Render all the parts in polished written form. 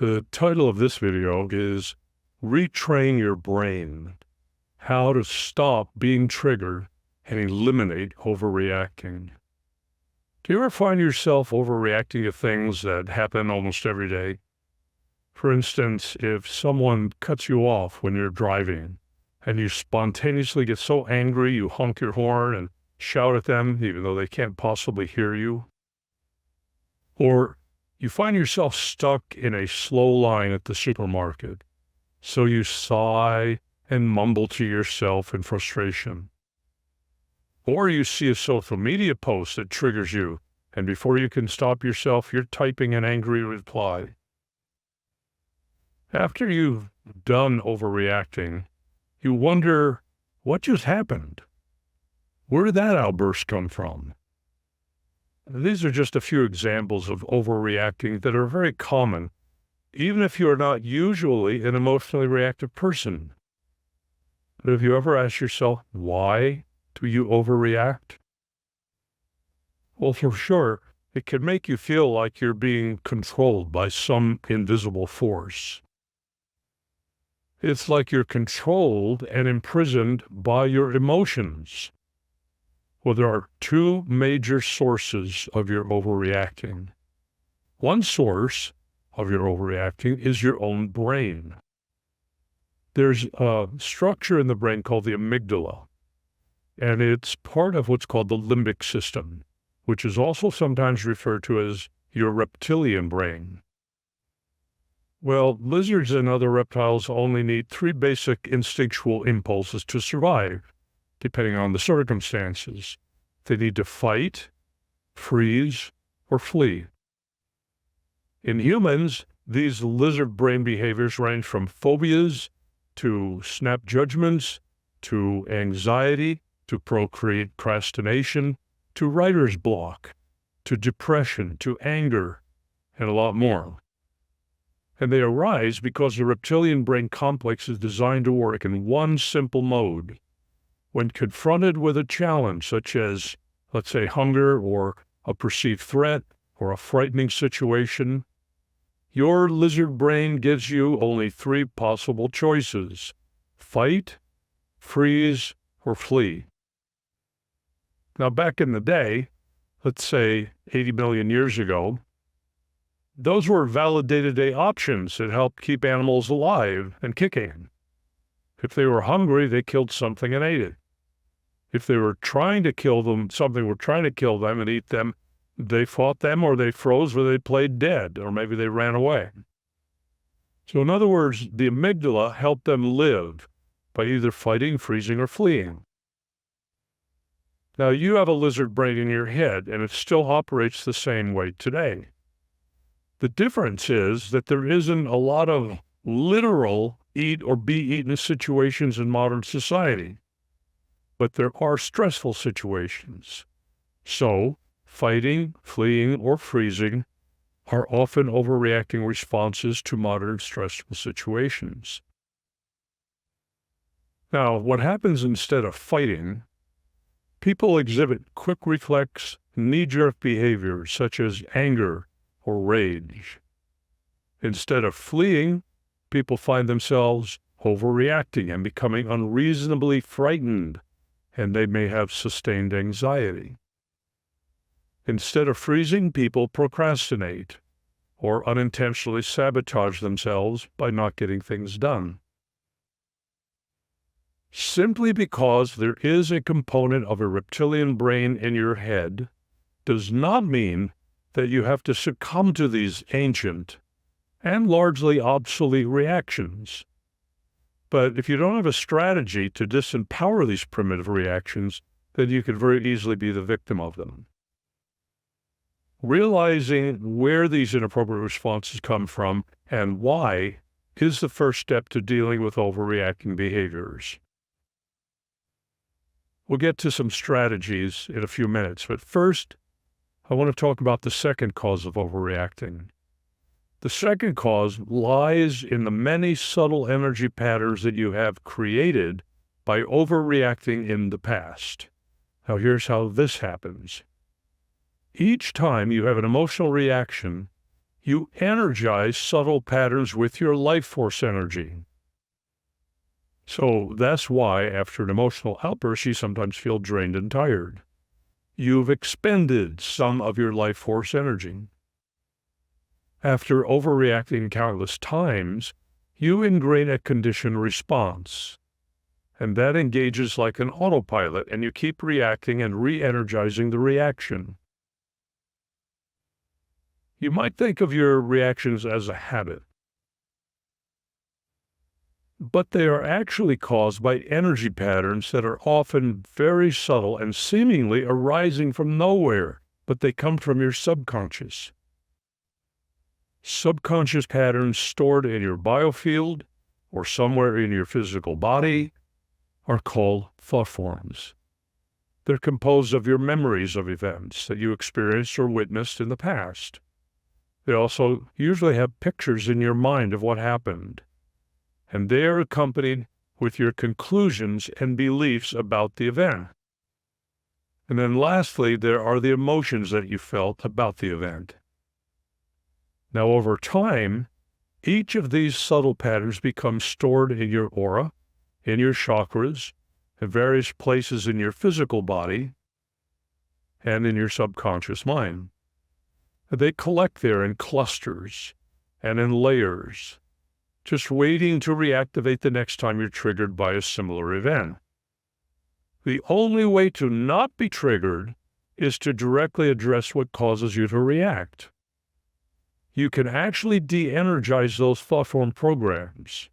The title of this video is Retrain Your Brain: How to Stop Being Triggered and Eliminate Overreacting. Do you ever find yourself overreacting to things that happen almost every day? For instance, if someone cuts you off when you're driving and you spontaneously get so angry you honk your horn and shout at them even though they can't possibly hear you. Or you find yourself stuck in a slow line at the supermarket, so you sigh and mumble to yourself in frustration. Or you see a social media post that triggers you, and before you can stop yourself, you're typing an angry reply. After you've done overreacting, you wonder, what just happened? Where did that outburst come from? These are just a few examples of overreacting that are very common, even if you are not usually an emotionally reactive person. But have you ever asked yourself, why do you overreact? Well, for sure, it can make you feel like you're being controlled by some invisible force. It's like you're controlled and imprisoned by your emotions. Well, there are two major sources of your overreacting. One source of your overreacting is your own brain. There's a structure in the brain called the amygdala, and it's part of what's called the limbic system, which is also sometimes referred to as your reptilian brain. Well, lizards and other reptiles only need three basic instinctual impulses to survive, depending on the circumstances. They need to fight, freeze, or flee. In humans, these lizard brain behaviors range from phobias to snap judgments, to anxiety, to procrastination, to writer's block, to depression, to anger, and a lot more. And they arise because the reptilian brain complex is designed to work in one simple mode. When confronted with a challenge, such as, let's say, hunger or a perceived threat or a frightening situation, your lizard brain gives you only three possible choices: fight, freeze, or flee. Now, back in the day, let's say 80 million years ago, those were validated options that helped keep animals alive and kicking. If they were hungry, they killed something and ate it. If they were trying to kill them, something were trying to kill them and eat them, they fought them, or they froze, or they played dead, or maybe they ran away. So in other words, the amygdala helped them live by either fighting, freezing, or fleeing. Now, you have a lizard brain in your head, and it still operates the same way today. The difference is that there isn't a lot of literal eat or be eaten situations in modern society, but there are stressful situations. So, fighting, fleeing, or freezing are often overreacting responses to modern stressful situations. Now, what happens instead of fighting? People exhibit quick reflex, knee-jerk behaviors such as anger or rage. Instead of fleeing, people find themselves overreacting and becoming unreasonably frightened, and they may have sustained anxiety. Instead of freezing, people procrastinate or unintentionally sabotage themselves by not getting things done. Simply because there is a component of a reptilian brain in your head does not mean that you have to succumb to these ancient and largely obsolete reactions. But if you don't have a strategy to disempower these primitive reactions, then you could very easily be the victim of them. Realizing where these inappropriate responses come from and why is the first step to dealing with overreacting behaviors. We'll get to some strategies in a few minutes, but first, I want to talk about the second cause of overreacting. The second cause lies in the many subtle energy patterns that you have created by overreacting in the past. Now, here's how this happens. Each time you have an emotional reaction, You energize subtle patterns with your life force energy. So that's why after an emotional outburst, you sometimes feel drained and tired. You've expended some of your life force energy. After overreacting countless times, you ingrain a conditioned response. And that engages like an autopilot, and you keep reacting and re-energizing the reaction. You might think of your reactions as a habit, but they are actually caused by energy patterns that are often very subtle and seemingly arising from nowhere, but they come from your subconscious. Subconscious patterns stored in your biofield or somewhere in your physical body are called thought forms. They're composed of your memories of events that you experienced or witnessed in the past. They also usually have pictures in your mind of what happened, and they are accompanied with your conclusions and beliefs about the event. And then lastly, there are the emotions that you felt about the event. Now, over time, each of these subtle patterns becomes stored in your aura, in your chakras, in various places in your physical body, and in your subconscious mind. They collect there in clusters and in layers, just waiting to reactivate the next time you're triggered by a similar event. The only way to not be triggered is to directly address what causes you to react. You can actually de-energize those thought form programs.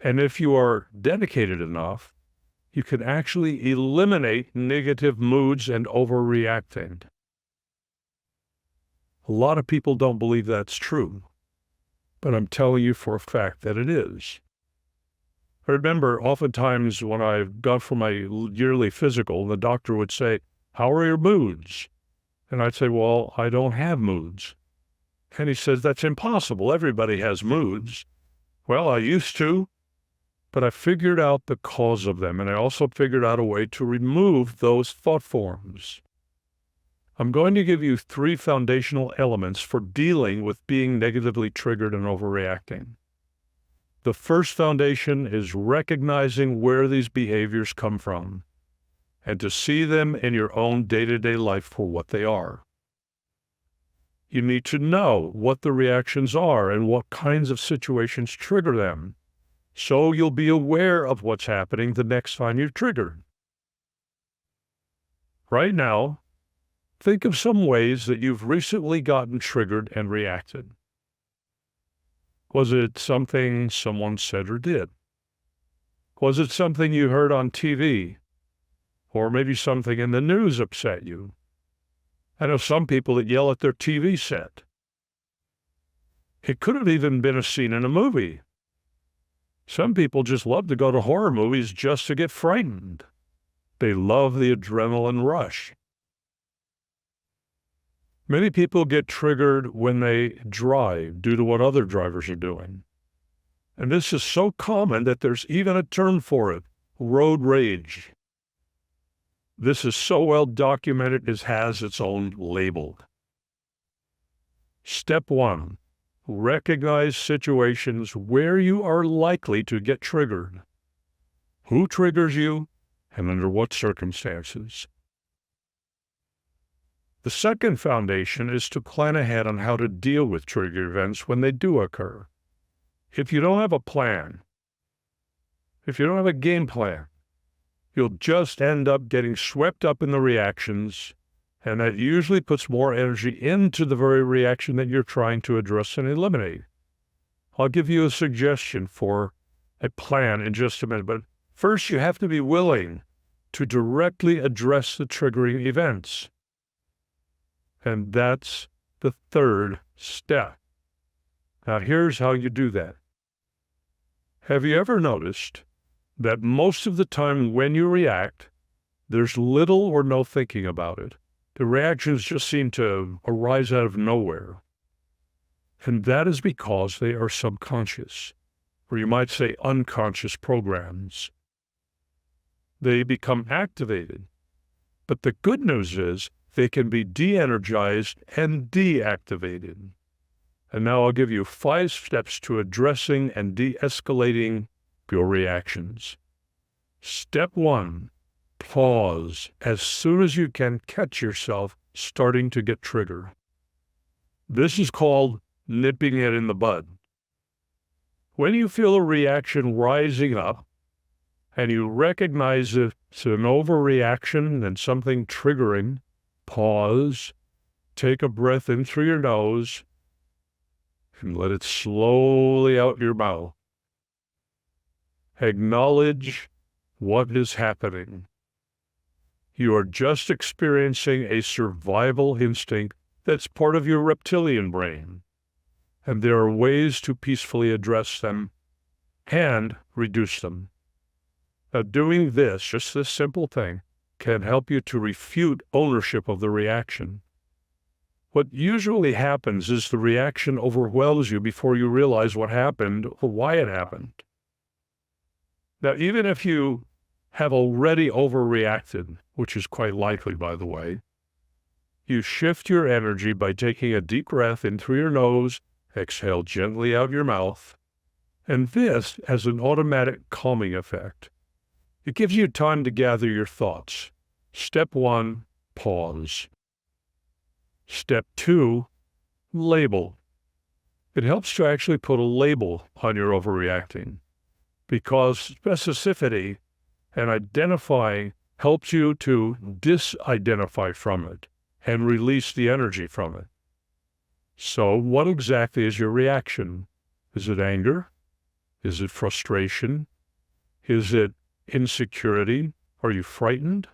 And if you are dedicated enough, you can actually eliminate negative moods and overreacting. A lot of people don't believe that's true, but I'm telling you for a fact that it is. I remember oftentimes when I've gone for my yearly physical, the doctor would say, "How are your moods?" And I'd say, "Well, I don't have moods." And he says, "That's impossible. Everybody has moods." Well, I used to, but I figured out the cause of them, and I also figured out a way to remove those thought forms. I'm going to give you 3 foundational elements for dealing with being negatively triggered and overreacting. The first foundation is recognizing where these behaviors come from and to see them in your own day-to-day life for what they are. You need to know what the reactions are and what kinds of situations trigger them, so you'll be aware of what's happening the next time you're triggered. Right now, think of some ways that you've recently gotten triggered and reacted. Was it something someone said or did? Was it something you heard on TV? Or maybe something in the news upset you? I know some people that yell at their TV set. It could have even been a scene in a movie. Some people just love to go to horror movies just to get frightened. They love the adrenaline rush. Many people get triggered when they drive due to what other drivers are doing. And this is so common that there's even a term for it, road rage. This is so well documented it has its own label. Step 1, recognize situations where you are likely to get triggered. Who triggers you and under what circumstances? The second foundation is to plan ahead on how to deal with trigger events when they do occur. If you don't have a plan, if you don't have a game plan, you'll just end up getting swept up in the reactions, and that usually puts more energy into the very reaction that you're trying to address and eliminate. I'll give you a suggestion for a plan in just a minute, but first you have to be willing to directly address the triggering events. And that's the third step. Now, here's how you do that. Have you ever noticed that most of the time when you react, there's little or no thinking about it? The reactions just seem to arise out of nowhere. And that is because they are subconscious, or you might say unconscious programs. They become activated. But the good news is, they can be de-energized and deactivated. And now I'll give you 5 steps to addressing and de-escalating your reactions. Step 1, pause as soon as you can catch yourself starting to get triggered. This is called nipping it in the bud. When you feel a reaction rising up and you recognize it's an overreaction and something triggering, pause, take a breath in through your nose, and let it slowly out your mouth. Acknowledge what is happening. You are just experiencing a survival instinct that's part of your reptilian brain, and there are ways to peacefully address them and reduce them. Now, doing this, just this simple thing, can help you to refute ownership of the reaction. What usually happens is the reaction overwhelms you before you realize what happened or why it happened. Now, even if you have already overreacted, which is quite likely, by the way, you shift your energy by taking a deep breath in through your nose, exhale gently out your mouth, and this has an automatic calming effect. It gives you time to gather your thoughts. Step 1, pause. Step 2, label. It helps to actually put a label on your overreacting, because specificity and identifying helps you to disidentify from it and release the energy from it. So what exactly is your reaction? Is it anger? Is it frustration? Is it insecurity? Are you frightened?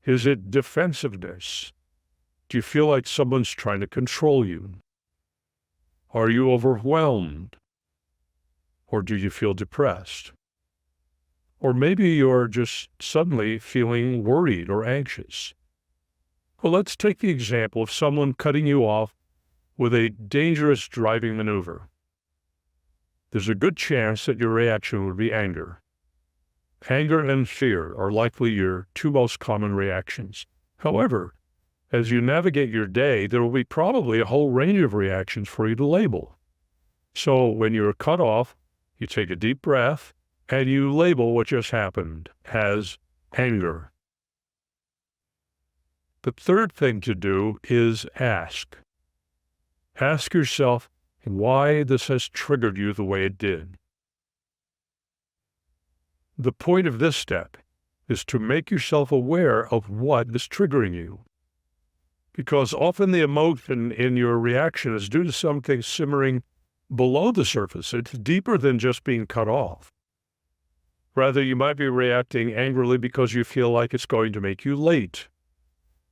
Is it defensiveness? Do you feel like someone's trying to control you? Are you overwhelmed? Or do you feel depressed? Or maybe you're just suddenly feeling worried or anxious. Well, let's take the example of someone cutting you off with a dangerous driving maneuver. There's a good chance that your reaction would be anger. Anger and fear are likely your 2 most common reactions. However, as you navigate your day, there will be probably a whole range of reactions for you to label. So when you're cut off, you take a deep breath and you label what just happened as anger. The third thing to do is ask. Ask yourself why this has triggered you the way it did. The point of this step is to make yourself aware of what is triggering you, because often the emotion in your reaction is due to something simmering below the surface. It's deeper than just being cut off. Rather, you might be reacting angrily because you feel like it's going to make you late,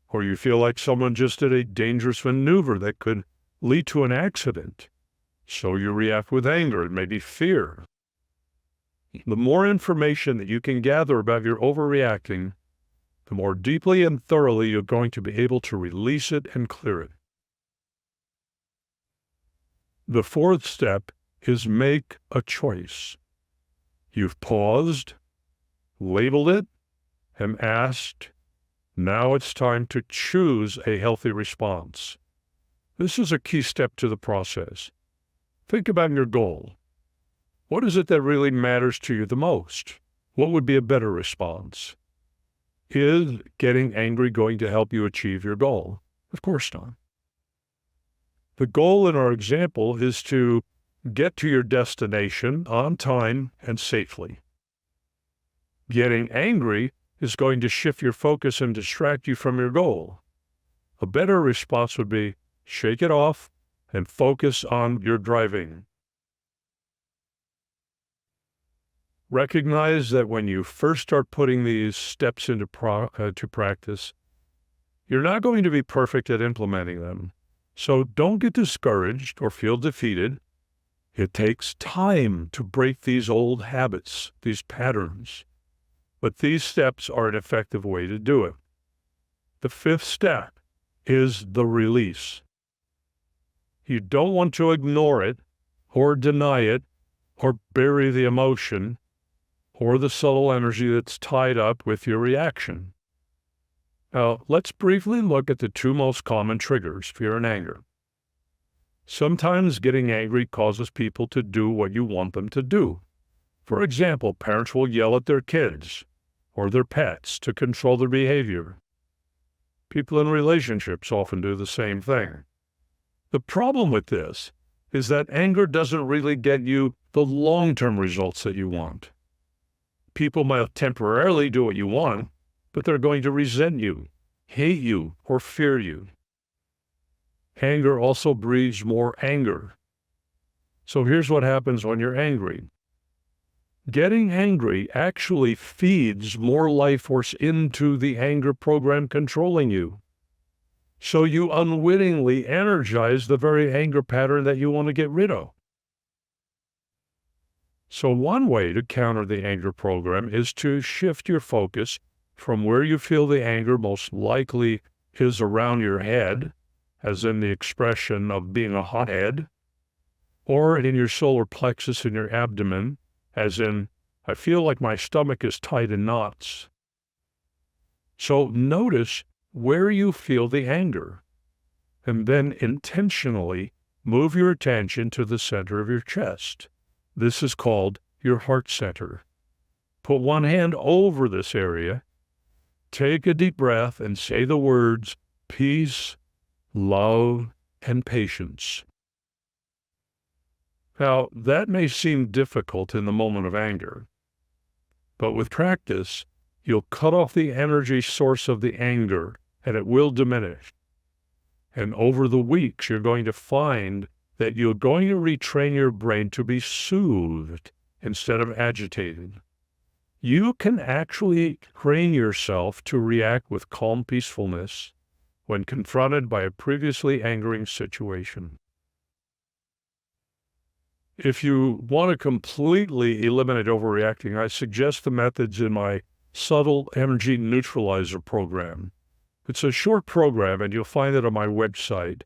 or you feel like someone just did a dangerous maneuver that could lead to an accident. So you react with anger and maybe fear. The more information that you can gather about your overreacting, the more deeply and thoroughly you're going to be able to release it and clear it. The fourth step is make a choice. You've paused, labeled it, and asked. Now it's time to choose a healthy response. This is a key step to the process. Think about your goal. What is it that really matters to you the most? What would be a better response? Is getting angry going to help you achieve your goal? Of course not. The goal in our example is to get to your destination on time and safely. Getting angry is going to shift your focus and distract you from your goal. A better response would be shake it off and focus on your driving. Recognize that when you first start putting these steps into practice, you're not going to be perfect at implementing them. So don't get discouraged or feel defeated. It takes time to break these old habits, these patterns. But these steps are an effective way to do it. The fifth step is the release. You don't want to ignore it or deny it or bury the emotion or the subtle energy that's tied up with your reaction. Now, let's briefly look at the 2 most common triggers, fear and anger. Sometimes getting angry causes people to do what you want them to do. For example, parents will yell at their kids or their pets to control their behavior. People in relationships often do the same thing. The problem with this is that anger doesn't really get you the long-term results that you want. People might temporarily do what you want, but they're going to resent you, hate you, or fear you. Anger also breeds more anger. So here's what happens when you're angry. Getting angry actually feeds more life force into the anger program controlling you. So you unwittingly energize the very anger pattern that you want to get rid of. So one way to counter the anger program is to shift your focus from where you feel the anger most likely is around your head, as in the expression of being a hothead, or in your solar plexus in your abdomen, as in, I feel like my stomach is tied in knots. So notice where you feel the anger, and then intentionally move your attention to the center of your chest. This is called your heart center. Put one hand over this area, take a deep breath, and say the words peace, love, and patience. Now, that may seem difficult in the moment of anger, but with practice, you'll cut off the energy source of the anger, and it will diminish. And over the weeks, you're going to find that you're going to retrain your brain to be soothed instead of agitated. You can actually train yourself to react with calm peacefulness when confronted by a previously angering situation. If you want to completely eliminate overreacting, I suggest the methods in my Subtle Energy Neutralizer program. It's a short program, and you'll find it on my website,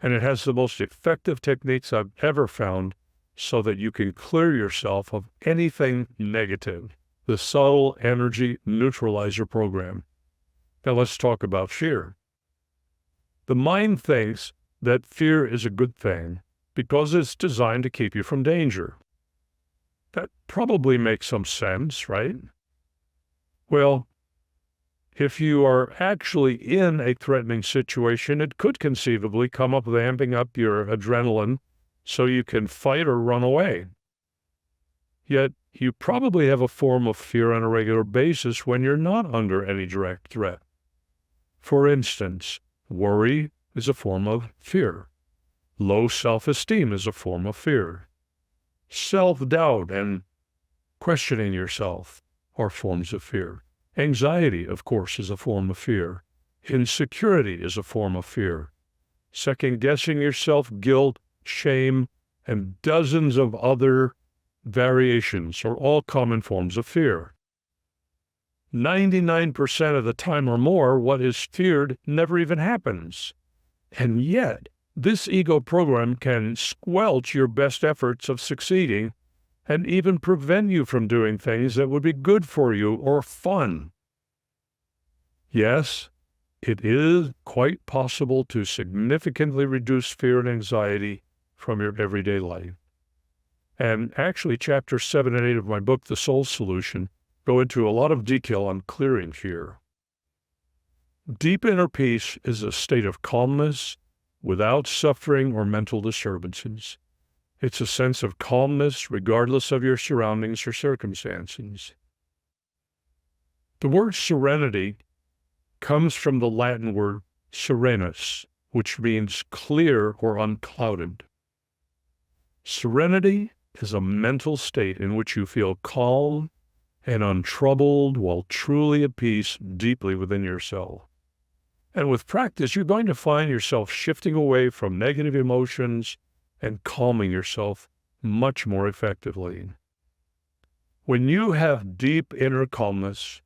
and it has the most effective techniques I've ever found so that you can clear yourself of anything negative. The Subtle Energy Neutralizer program. Now let's talk about fear. The mind thinks that fear is a good thing because it's designed to keep you from danger. That probably makes some sense, right? Well, if you are actually in a threatening situation, it could conceivably come up amping up your adrenaline so you can fight or run away. Yet, you probably have a form of fear on a regular basis when you're not under any direct threat. For instance, worry is a form of fear. Low self-esteem is a form of fear. Self-doubt and questioning yourself are forms of fear. Anxiety, of course, is a form of fear. Insecurity is a form of fear. Second-guessing yourself, guilt, shame, and dozens of other variations are all common forms of fear. 99% of the time or more, what is feared never even happens. And yet, this ego program can squelch your best efforts of succeeding and even prevent you from doing things that would be good for you or fun. Yes, it is quite possible to significantly reduce fear and anxiety from your everyday life. And actually, chapters 7 and 8 of my book, The Soul Solution, go into a lot of detail on clearing fear. Deep inner peace is a state of calmness without suffering or mental disturbances. It's a sense of calmness regardless of your surroundings or circumstances. The word serenity comes from the Latin word serenus, which means clear or unclouded. Serenity is a mental state in which you feel calm and untroubled while truly at peace deeply within yourself. And with practice, you're going to find yourself shifting away from negative emotions and calming yourself much more effectively. When you have deep inner calmness,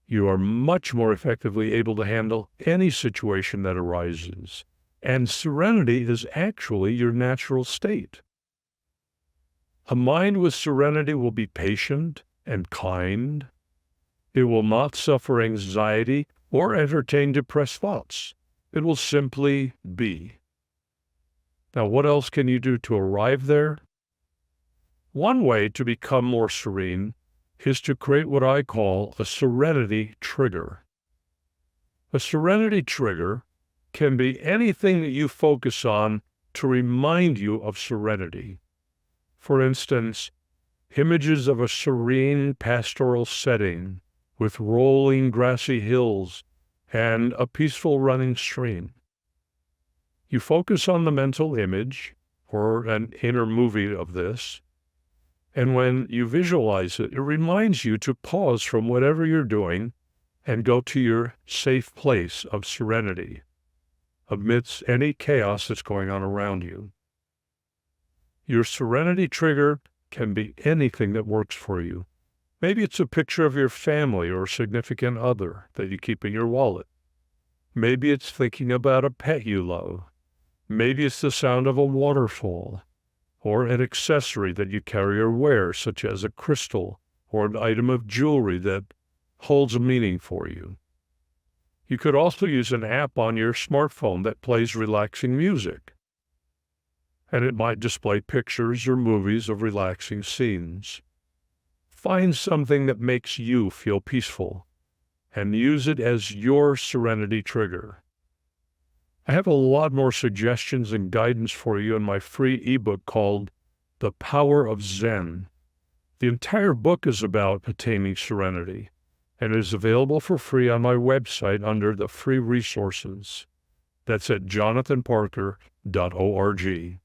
you are much more effectively able to handle any situation that arises. And serenity is actually your natural state. A mind with serenity will be patient and kind. It will not suffer anxiety or entertain depressed thoughts. It will simply be. Now, what else can you do to arrive there? One way to become more serene is to create what I call a serenity trigger. A serenity trigger can be anything that you focus on to remind you of serenity. For instance, images of a serene pastoral setting with rolling grassy hills and a peaceful running stream. You focus on the mental image or an inner movie of this, and when you visualize it, it reminds you to pause from whatever you're doing and go to your safe place of serenity amidst any chaos that's going on around you. Your serenity trigger can be anything that works for you. Maybe it's a picture of your family or significant other that you keep in your wallet. Maybe it's thinking about a pet you love. Maybe it's the sound of a waterfall or an accessory that you carry or wear, such as a crystal or an item of jewelry that holds a meaning for you. You could also use an app on your smartphone that plays relaxing music, and it might display pictures or movies of relaxing scenes. Find something that makes you feel peaceful and use it as your serenity trigger. I have a lot more suggestions and guidance for you in my free ebook called The Power of Zen. The entire book is about attaining serenity and is available for free on my website under the free resources. That's at jonathanparker.org.